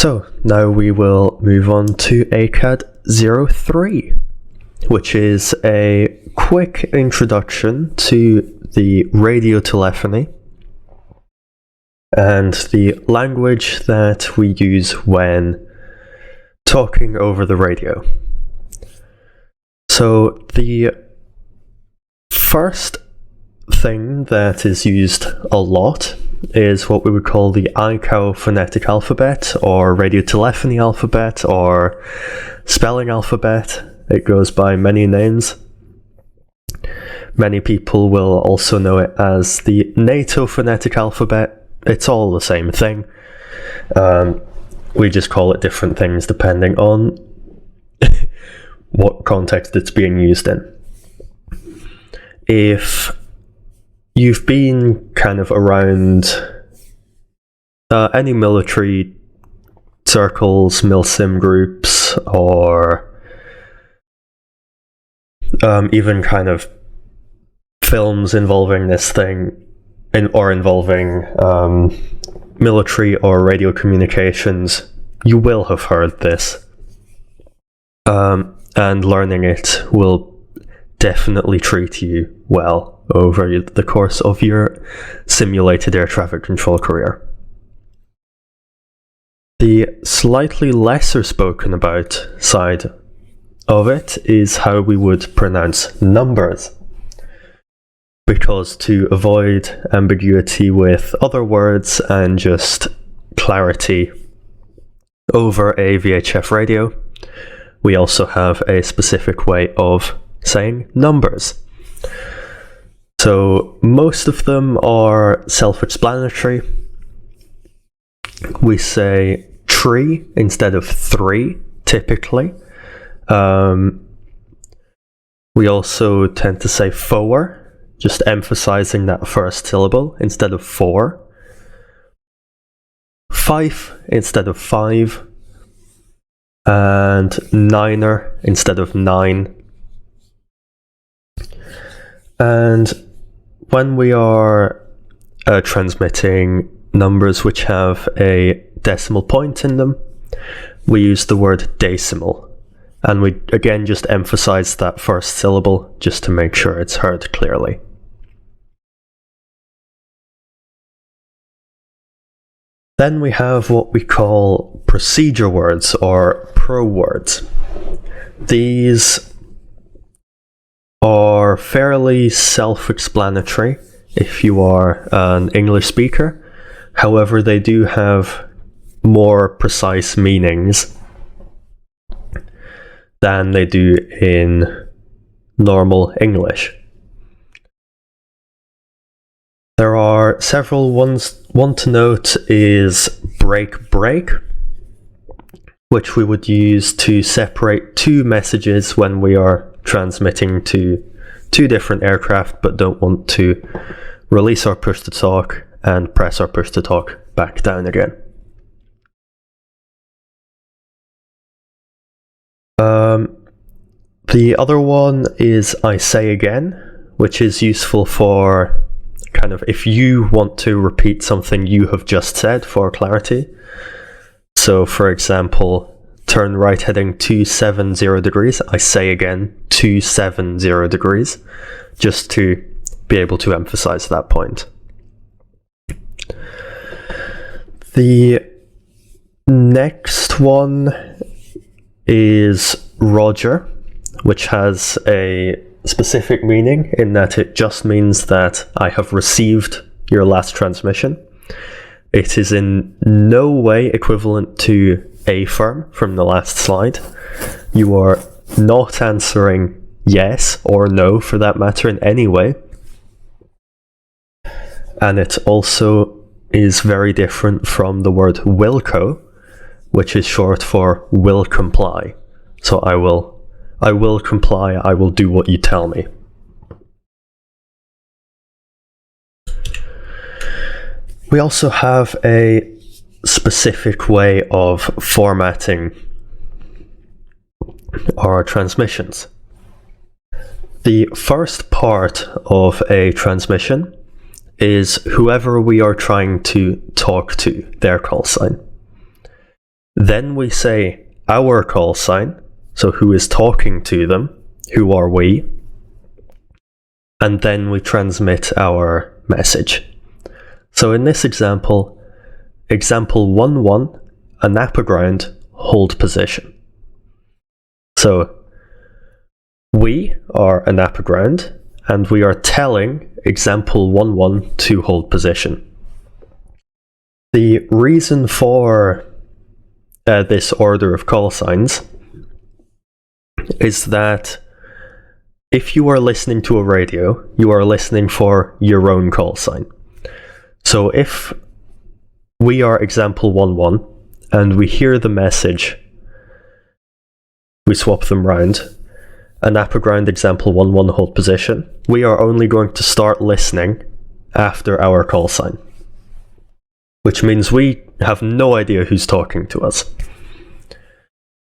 So now we will move on to ACAD-03, which is a quick introduction to the radiotelephony and the language that we use when talking over the radio. So the first thing that is used a lot is what we would call the ICAO phonetic alphabet, or radiotelephony alphabet, or spelling alphabet. It goes by many names. Many people will also know it as the NATO phonetic alphabet. It's all the same thing. We just call it different things depending on what context it's being used in. If you've been kind of around any military circles, milsim groups, or even kind of films involving this thing, or involving military or radio communications, you will have heard this. And learning it will definitely treat you well over the course of your simulated air traffic control career. The slightly lesser spoken about side of it is how we would pronounce numbers, because to avoid ambiguity with other words and just clarity over a VHF radio, we also have a specific way of saying numbers. So most of them are self-explanatory. We say tree instead of three, typically. We also tend to say four, just emphasizing that first syllable instead of four. Five instead of five. And niner instead of nine. And when we are transmitting numbers which have a decimal point in them, we use the word decimal. And we again just emphasize that first syllable just to make sure it's heard clearly. Then we have what we call procedure words, or pro words. These are fairly self-explanatory if you are an English speaker. However, they do have more precise meanings than they do in normal English. There are several ones. One to note is break break, which we would use to separate two messages when we are transmitting to two different aircraft but don't want to release our push to talk and press our push to talk back down again. The other one is I say again, which is useful for kind of if you want to repeat something you have just said for clarity. So for example, turn right heading 270 degrees. I say again 270 degrees, just to be able to emphasize that point. The next one is Roger, which has a specific meaning in that it just means that I have received your last transmission. It is in no way equivalent to affirm from the last slide. You are not answering yes or no for that matter in any way. And it also is very different from the word wilco, which is short for will comply. So I will comply, I will do what you tell me. We also have a specific way of formatting our transmissions. The first part of a transmission is whoever we are trying to talk to, their call sign. Then we say our call sign, so who is talking to them, who are we, and then we transmit our message. So in this example 1-1, a napoground, hold position. So we are a napoground, and we are telling example 1-1 to hold position. The reason for this order of call signs is that if you are listening to a radio, you are listening for your own call sign. So if we are example 1-1 and we hear the message, we swap them round, a napoground example 1-1 hold position, we are only going to start listening after our call sign, which means we have no idea who's talking to us.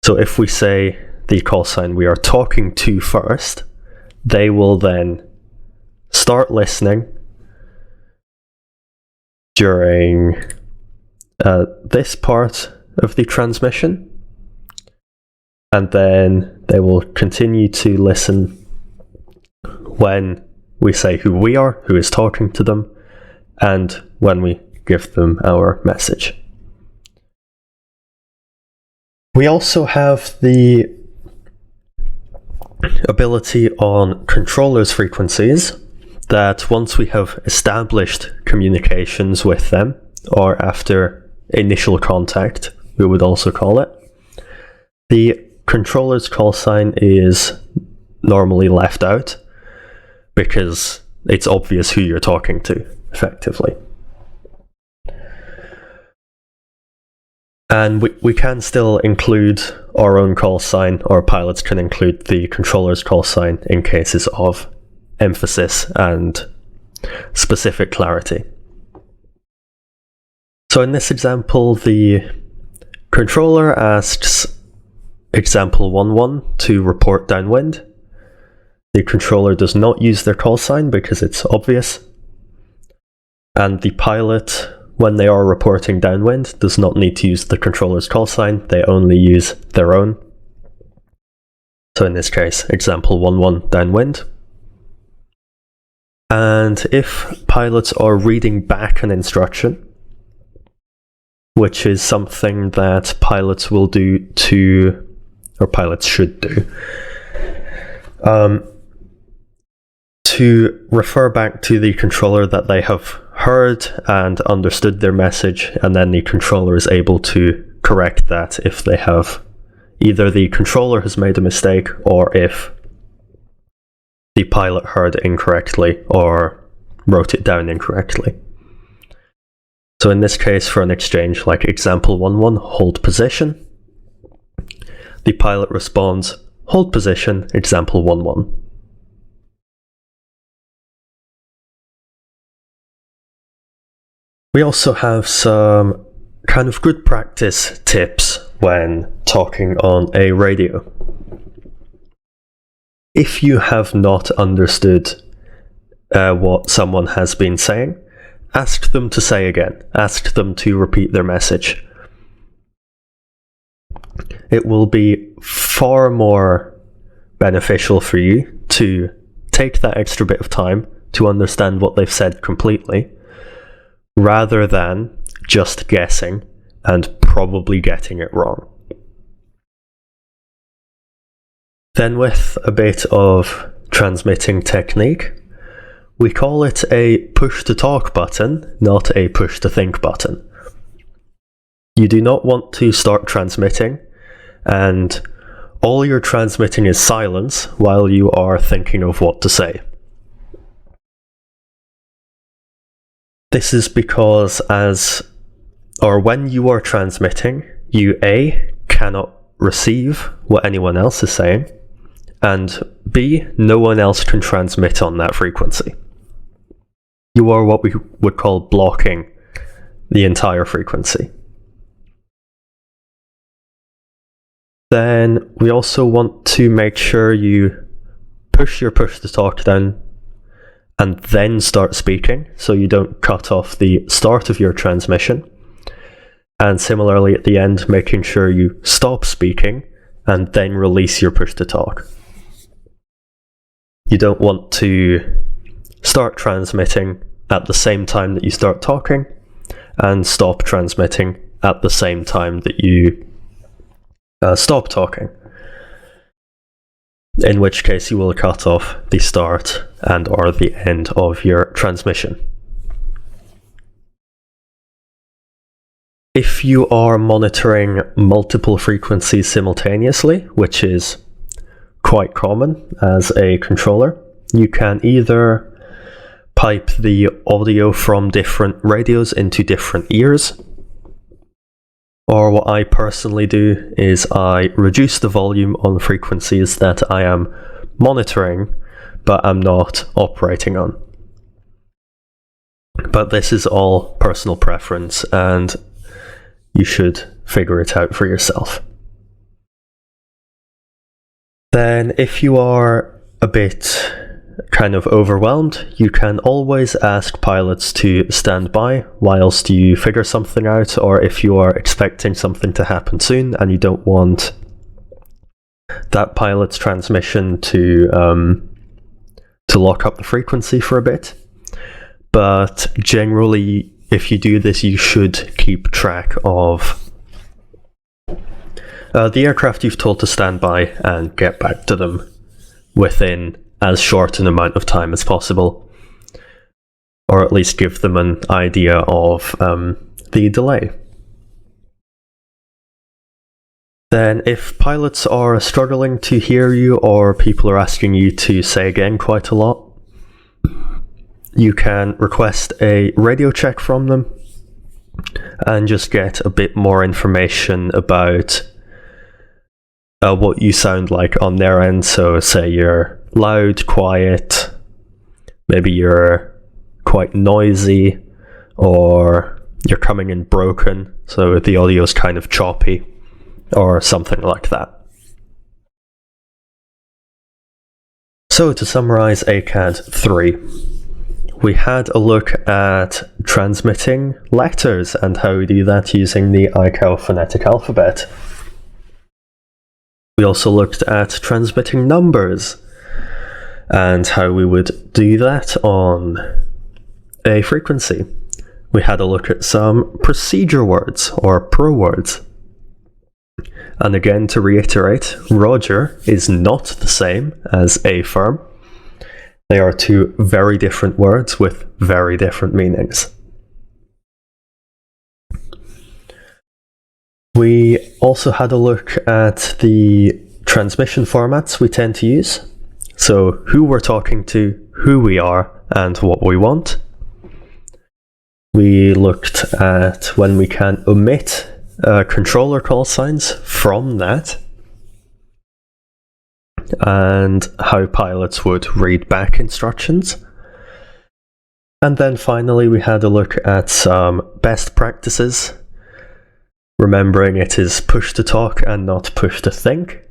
So if we say the call sign we are talking to first, they will then start listening during this part of the transmission, and then they will continue to listen when we say who we are, who is talking to them, and when we give them our message. We also have the ability on controllers' frequencies that once we have established communications with them, or after initial contact, we would also call it, the controller's call sign is normally left out because it's obvious who you're talking to, effectively. And we can still include our own call sign, or pilots can include the controller's call sign in cases of emphasis and specific clarity. So in this example, the controller asks example 1-1 to report downwind. The controller does not use their call sign because it's obvious. And the pilot, when they are reporting downwind, does not need to use the controller's call sign, they only use their own. So in this case, example 1-1 downwind. And if pilots are reading back an instruction, which is something that pilots will do to, or pilots should do, to refer back to the controller that they have heard and understood their message, and then the controller is able to correct that if they have, either the controller has made a mistake or if the pilot heard it incorrectly or wrote it down incorrectly. So in this case, for an exchange like example 1-1, hold position, the pilot responds, hold position, example 1-1. We also have some kind of good practice tips when talking on a radio. If you have not understood what someone has been saying, ask them to say again. Ask them to repeat their message. It will be far more beneficial for you to take that extra bit of time to understand what they've said completely, rather than just guessing and probably getting it wrong. Then with a bit of transmitting technique, we call it a push-to-talk button, not a push-to-think button. You do not want to start transmitting, and all you're transmitting is silence while you are thinking of what to say. This is because when you are transmitting, you A, cannot receive what anyone else is saying, and B, no one else can transmit on that frequency. You are what we would call blocking the entire frequency. Then we also want to make sure you push your push-to-talk down and then start speaking, so you don't cut off the start of your transmission. And similarly at the end, making sure you stop speaking and then release your push to talk. You don't want to start transmitting at the same time that you start talking and stop transmitting at the same time that you stop talking. In which case you will cut off the start and or the end of your transmission. If you are monitoring multiple frequencies simultaneously, which is quite common as a controller, you can either pipe the audio from different radios into different ears, or what I personally do is I reduce the volume on frequencies that I am monitoring but I'm not operating on. But this is all personal preference and you should figure it out for yourself. Then if you are a bit kind of overwhelmed, you can always ask pilots to stand by whilst you figure something out, or if you are expecting something to happen soon and you don't want that pilot's transmission to lock up the frequency for a bit. But generally, if you do this, you should keep track of the aircraft you've told to stand by and get back to them within as short an amount of time as possible, or at least give them an idea of the delay. Then if pilots are struggling to hear you or people are asking you to say again quite a lot, you can request a radio check from them and just get a bit more information about what you sound like on their end. So say you're loud, quiet, maybe you're quite noisy, or you're coming in broken, so the audio's kind of choppy, or something like that. So to summarize ACAD-03, we had a look at transmitting letters and how we do that using the ICAO phonetic alphabet. We also looked at transmitting numbers and how we would do that on a frequency. We had a look at some procedure words or pro words. And again, to reiterate, Roger is not the same as affirm. They are two very different words with very different meanings. We also had a look at the transmission formats we tend to use. So who we're talking to, who we are, and what we want. We looked at when we can omit controller call signs from that, and how pilots would read back instructions. And then finally we had a look at some best practices, remembering it is push to talk and not push to think,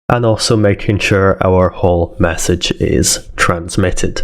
and also making sure our whole message is transmitted.